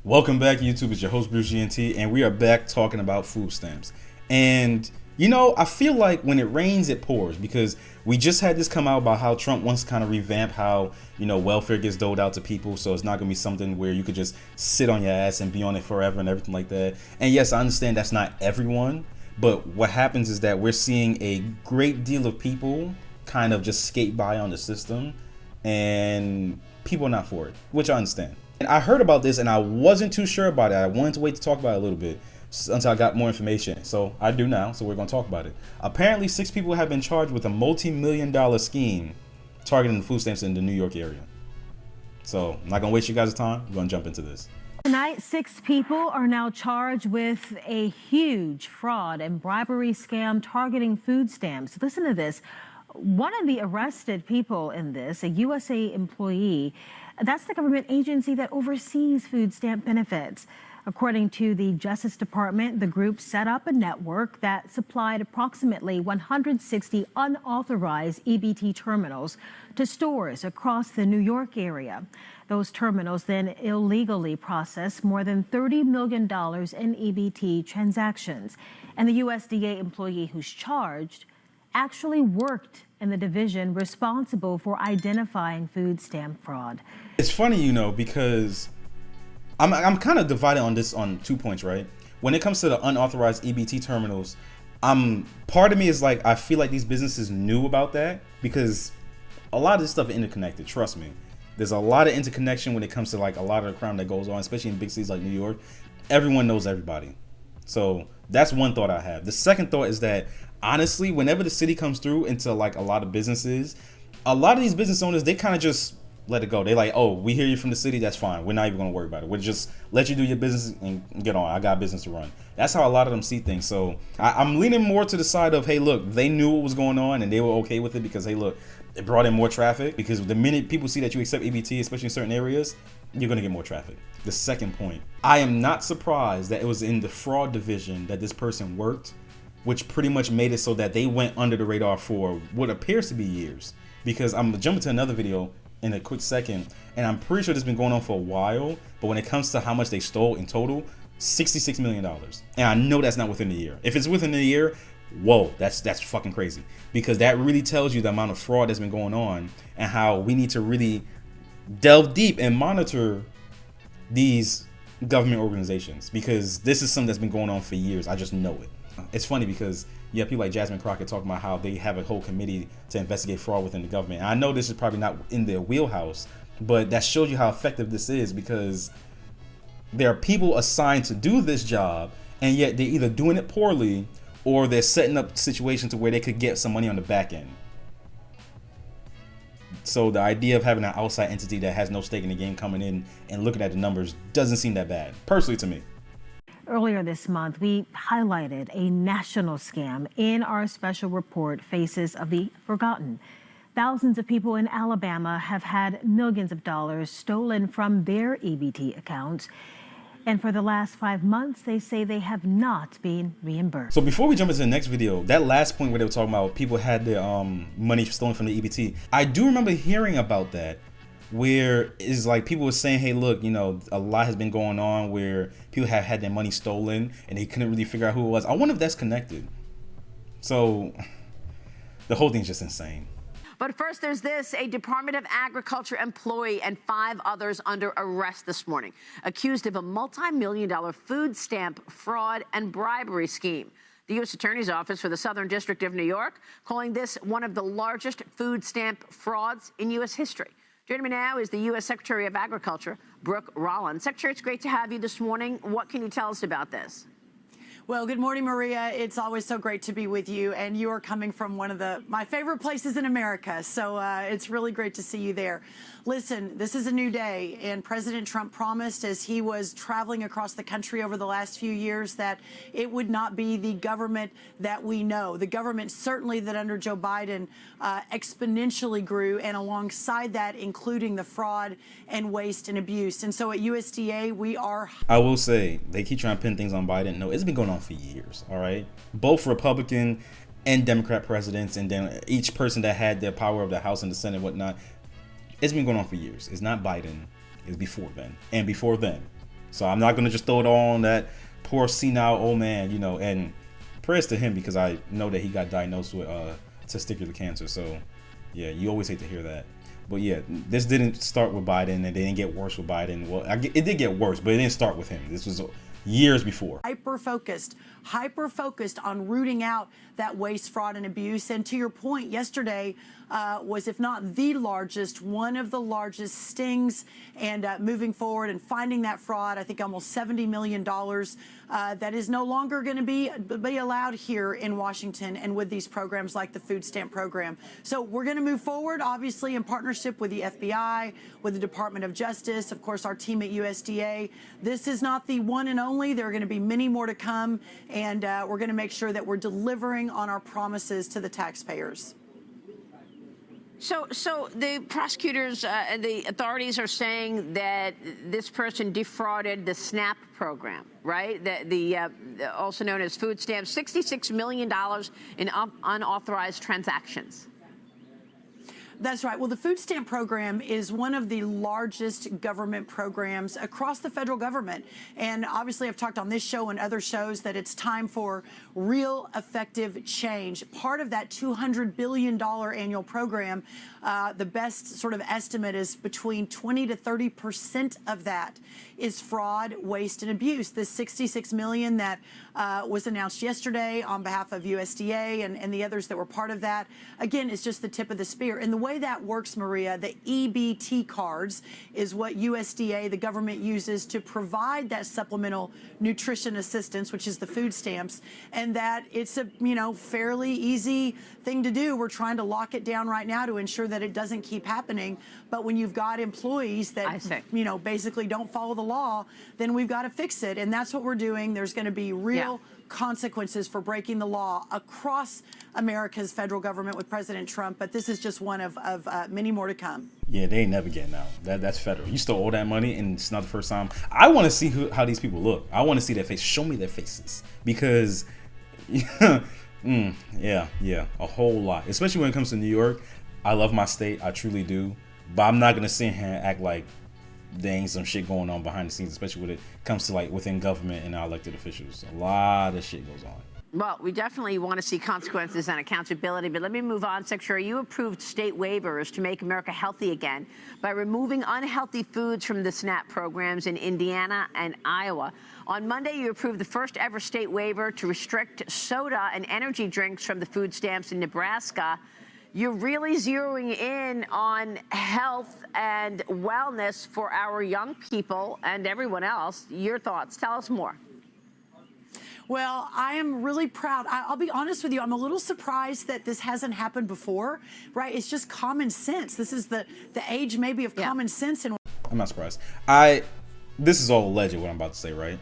Welcome back, YouTube. It's your host, Bruce GNT, and we are back talking about food stamps. And, I feel like when it rains, it pours, because we just had this come out about how Trump wants to kind of revamp how, welfare gets doled out to people. So it's not going to be something where you could just sit on your ass and be on it forever and everything like that. And yes, I understand that's not everyone, but what happens is that we're seeing a great deal of people kind of just skate by on the system, and people are not for it, which I understand. And I heard about this and I wasn't too sure about it. I wanted to wait to talk about it a little bit until I got more information. So I do now, so we're going to talk about it. Apparently 6 people have been charged with a multi-million-dollar scheme targeting the food stamps in the New York area. So I'm not going to waste you guys' time. We're going to jump into this. Tonight, 6 people are now charged with a huge fraud and bribery scam targeting food stamps. Listen to this. One of the arrested people in this, a USDA employee, that's the government agency that oversees food stamp benefits. According to the Justice Department, the group set up a network that supplied approximately 160 unauthorized EBT terminals to stores across the New York area. Those terminals then illegally processed more than $30 million in EBT transactions. And the USDA employee who's charged actually worked in the division responsible for identifying food stamp fraud. It's funny, because I'm kind of divided on this on 2 points, right? When it comes to the unauthorized EBT terminals, part of me is like, I feel like these businesses knew about that, because a lot of this stuff is interconnected. Trust me, there's a lot of interconnection when it comes to like a lot of the crime that goes on, especially in big cities like New York. Everyone knows everybody. So that's one thought I have. The second thought is that, honestly, whenever the city comes through into like a lot of businesses, a lot of these business owners, they kind of just let it go. They like, oh, we hear you from the city, that's fine. We're not even gonna worry about it. We'll just let you do your business and get on. I got business to run. That's how a lot of them see things. So I'm leaning more to the side of, hey, look, they knew what was going on and they were okay with it because, hey, look, it brought in more traffic. Because the minute people see that you accept EBT, especially in certain areas, you're gonna get more traffic. The second point, I am not surprised that it was in the fraud division that this person worked, which pretty much made it so that they went under the radar for what appears to be years. Because I'm jumping to another video in a quick second, and I'm pretty sure this has been going on for a while, but when it comes to how much they stole in total, $66 million. And I know that's not within a year. If it's within a year, whoa, that's fucking crazy. Because that really tells you the amount of fraud that's been going on and how we need to really delve deep and monitor these government organizations, because this is something that's been going on for years. I just know it. It's funny because you have people like Jasmine Crockett talking about how they have a whole committee to investigate fraud within the government. And I know this is probably not in their wheelhouse, but that shows you how effective this is, because there are people assigned to do this job, and yet they're either doing it poorly or they're setting up situations to where they could get some money on the back end. So the idea of having an outside entity that has no stake in the game coming in and looking at the numbers doesn't seem that bad, personally, to me. Earlier this month, we highlighted a national scam in our special report, Faces of the Forgotten. Thousands of people in Alabama have had millions of dollars stolen from their EBT accounts. And for the last 5 months, they say they have not been reimbursed. So before we jump into the next video, that last point where they were talking about people had their money stolen from the EBT, I do remember hearing about that, where it's like people were saying, hey, look, a lot has been going on where people have had their money stolen and they couldn't really figure out who it was. I wonder if that's connected. So the whole thing's just insane. But first, there's this. A Department of Agriculture employee and 5 others under arrest this morning, accused of a multi-million-dollar food stamp fraud and bribery scheme. The U.S. Attorney's Office for the Southern District of New York calling this one of the largest food stamp frauds in U.S. history. Joining me now is the U.S. Secretary of Agriculture, Brooke Rollins. Secretary, it's great to have you this morning. What can you tell us about this? Well, good morning, Maria. It's always so great to be with you, and you are coming from one of my favorite places in America, so it's really great to see you there. Listen, this is a new day, and President Trump promised as he was traveling across the country over the last few years that it would not be the government that we know. The government certainly that under Joe Biden exponentially grew, and alongside that, including the fraud and waste and abuse. And so at USDA, we are... I will say, they keep trying to pin things on Biden. No, it's been going on for years, all right? Both Republican and Democrat presidents, and then each person that had their power of the House and the Senate and whatnot. It's been going on for years. It's not Biden. It's before then and before then. So I'm not gonna just throw it all on that poor senile old man, you know. And prayers to him, because I know that he got diagnosed with testicular cancer. So yeah, you always hate to hear that. But yeah, this didn't start with Biden, and it didn't get worse with Biden. Well, it did get worse, but it didn't start with him. This was years before. Hyper focused on rooting out that waste, fraud, and abuse. And to your point, yesterday was, if not the largest, one of the largest stings. And moving forward and finding that fraud, I think almost $70 million that is no longer going to be allowed here in Washington and with these programs like the food stamp program. So we're going to move forward, obviously, in partnership with the FBI, with the Department of Justice, of course, our team at USDA. This is not the one and only. There are going to be many more to come, and we're going to make sure that we're delivering on our promises to the taxpayers. So the prosecutors and the authorities are saying that this person defrauded the SNAP program, right? The also known as food stamps, $66 million in unauthorized transactions. That's right. Well, the food stamp program is one of the largest government programs across the federal government. And obviously, I've talked on this show and other shows that it's time for real effective change. Part of that $200 billion annual program, the best sort of estimate is between 20 to 30% of that is fraud, waste, and abuse. This $66 million that was announced yesterday on behalf of USDA and the others that were part of that, again, is just the tip of the spear. And the way that works, Maria, the EBT cards is what USDA, the government, uses to provide that supplemental nutrition assistance, which is the food stamps, and that it's a fairly easy thing to do. We're trying to lock it down right now to ensure that it doesn't keep happening. But when you've got employees that basically don't follow the law, then we've got to fix it, and that's what we're doing. There's going to be real consequences for breaking the law across America's federal government with President Trump, but this is just one of many more to come. Yeah, they ain't never getting out. That's federal. You still owe that money, and it's not the first time. I want to see how these people look. I want to see their face. Show me their faces, because a whole lot, especially when it comes to New York. I love my state, I truly do, but I'm not gonna sit here and act like there ain't some shit going on behind the scenes, especially when it comes to like within government and our elected officials. A lot of shit goes on. Well, we definitely want to see consequences and accountability, but let me move on. Secretary, you approved state waivers to make America healthy again by removing unhealthy foods from the SNAP programs in Indiana and Iowa. On Monday, you approved the first ever state waiver to restrict soda and energy drinks from the food stamps in Nebraska. You're really zeroing in on health and wellness for our young people and everyone else. Your thoughts? Tell us more. Well, I am really proud. I'll be honest with you. I'm a little surprised that this hasn't happened before, right? It's just common sense. This is the age maybe of common sense. And I'm not surprised. This is all alleged, what I'm about to say, right?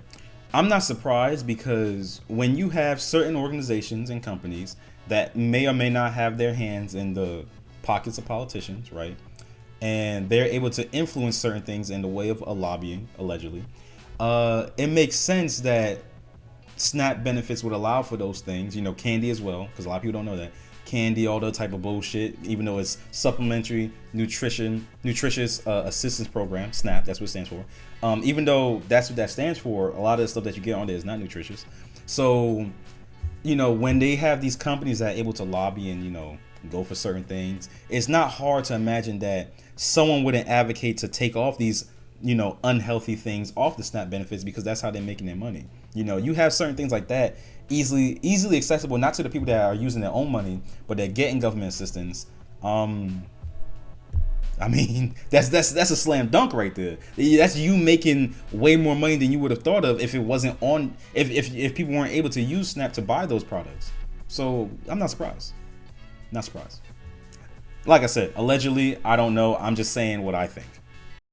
I'm not surprised, because when you have certain organizations and companies that may or may not have their hands in the pockets of politicians, right? And they're able to influence certain things in the way of lobbying, allegedly. It makes sense that SNAP benefits would allow for those things, candy as well, because a lot of people don't know that. Candy, all that type of bullshit, even though it's supplementary nutritious assistance program, SNAP, that's what it stands for. Even though that's what that stands for, a lot of the stuff that you get on there is not nutritious. So, when they have these companies that are able to lobby and, go for certain things, it's not hard to imagine that someone wouldn't advocate to take off these, unhealthy things off the SNAP benefits, because that's how they're making their money. You have certain things like that easily accessible, not to the people that are using their own money, but they're getting government assistance. I mean, that's a slam dunk right there. That's you making way more money than you would have thought of if it wasn't on, if people weren't able to use SNAP to buy those products. So I'm not surprised. Not surprised. Like I said, allegedly, I don't know. I'm just saying what I think.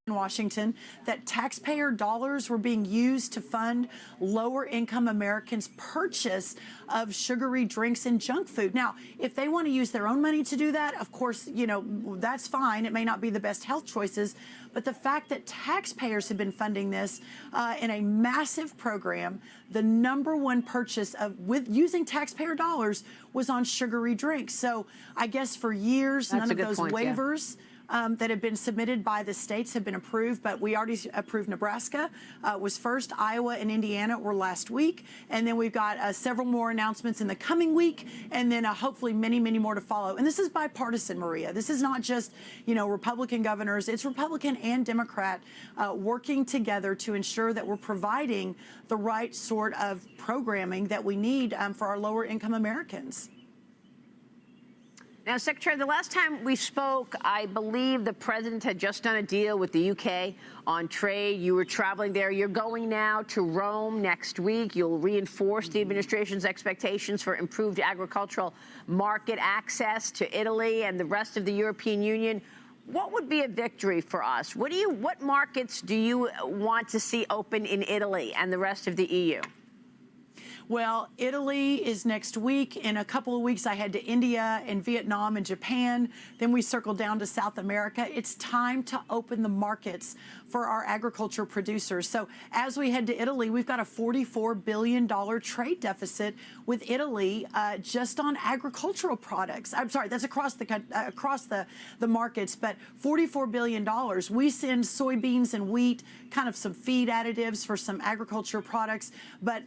In Washington, that taxpayer dollars were being used to fund lower income Americans' purchase of sugary drinks and junk food. Now, if they want to use their own money to do that, of course, that's fine. It may not be the best health choices, but the fact that taxpayers have been funding this in a massive program, the number one purchase with using taxpayer dollars was on sugary drinks. So I guess for years, none of those waivers that have been submitted by the states have been approved, but we already approved Nebraska was first. Iowa and Indiana were last week. And then we've got several more announcements in the coming week, and then hopefully many, many more to follow. And this is bipartisan, Maria. This is not just, Republican governors. It's Republican and Democrat working together to ensure that we're providing the right sort of programming that we need for our lower income Americans. Now, Secretary, the last time we spoke, I believe the president had just done a deal with the UK on trade. You were traveling there. You're going now to Rome next week. You'll reinforce the administration's expectations for improved agricultural market access to Italy and the rest of the European Union. What would be a victory for us? What markets do you want to see open in Italy and the rest of the EU? Well, Italy is next week. In a couple of weeks, I head to India and Vietnam and Japan. Then we circle down to South America. It's time to open the markets for our agriculture producers. So as we head to Italy, we've got a $44 billion trade deficit with Italy just on agricultural products. I'm sorry, that's across the markets, but $44 billion. We send soybeans and wheat, kind of some feed additives for some agriculture products, but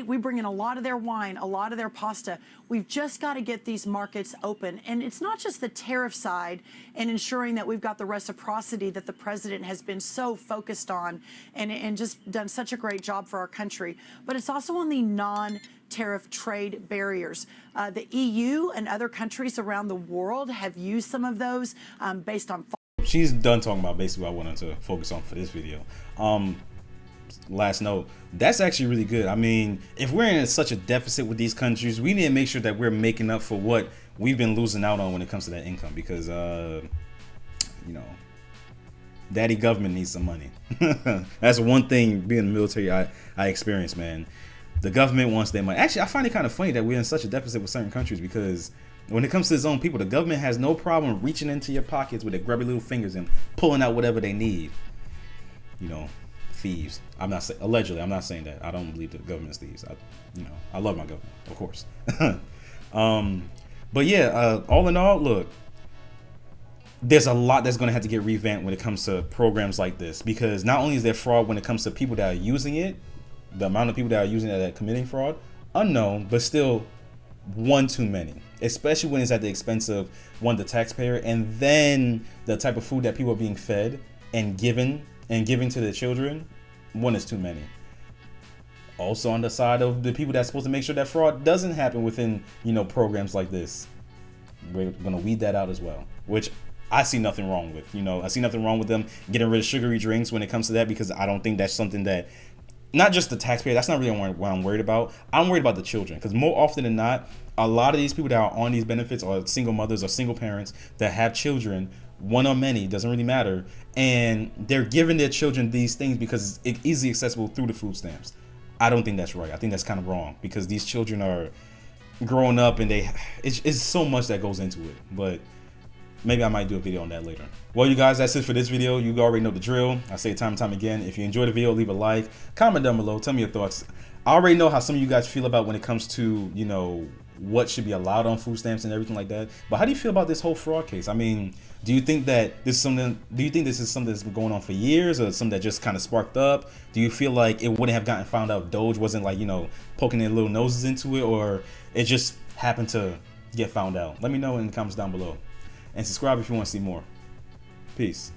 we bring in a lot of their wine, a lot of their pasta. We've just got to get these markets open. And it's not just the tariff side and ensuring that we've got the reciprocity that the president has been so focused on and just done such a great job for our country, but it's also on the non-tariff trade barriers. The EU and other countries around the world have used some of those based on. She's done talking about basically what I wanted to focus on for this video. Last note, that's actually really good. I mean, if we're in such a deficit with these countries, we need to make sure that we're making up for what we've been losing out on when it comes to that income, because daddy government needs some money. That's one thing being in the military I experienced, man. The government wants their money. Actually, I find it kind of funny that we're in such a deficit with certain countries, because when it comes to its own people, the government has no problem reaching into your pockets with their grubby little fingers and pulling out whatever they need. Thieves. I'm not saying allegedly. I'm not saying that. I don't believe the government's thieves. I love my government, of course. But yeah, all in all, look, there's a lot that's going to have to get revamped when it comes to programs like this, because not only is there fraud when it comes to people that are using it, the amount of people that are using it that are committing fraud, unknown, but still one too many, especially when it's at the expense of the taxpayer, and then the type of food that people are being fed and giving to their children. One is too many. Also on the side of the people that's supposed to make sure that fraud doesn't happen within programs like this, we're gonna weed that out as well, which I see nothing wrong with. I see nothing wrong with them getting rid of sugary drinks when it comes to that, because I don't think that's something that, not just the taxpayer, that's not really what I'm worried about. I'm worried about the children, because more often than not, a lot of these people that are on these benefits are single mothers or single parents that have children, one or many, doesn't really matter, and they're giving their children these things because it's easily accessible through the food stamps. I don't think that's right. I think that's kind of wrong, because these children are growing up and it's so much that goes into it. But maybe I might do a video on that later. Well, you guys, that's it for this video. You already know the drill. I say it time and time again. If you enjoyed the video, leave a like, comment down below, tell me your thoughts. I already know how some of you guys feel about when it comes to, what should be allowed on food stamps and everything like that. But how do you feel about this whole fraud case? I mean, do you think this is something that's been going on for years, or something that just kind of sparked up? Do you feel like it wouldn't have gotten found out if Doge wasn't poking their little noses into it, or it just happened to get found out? Let me know in the comments down below, and subscribe if you want to see more. Peace.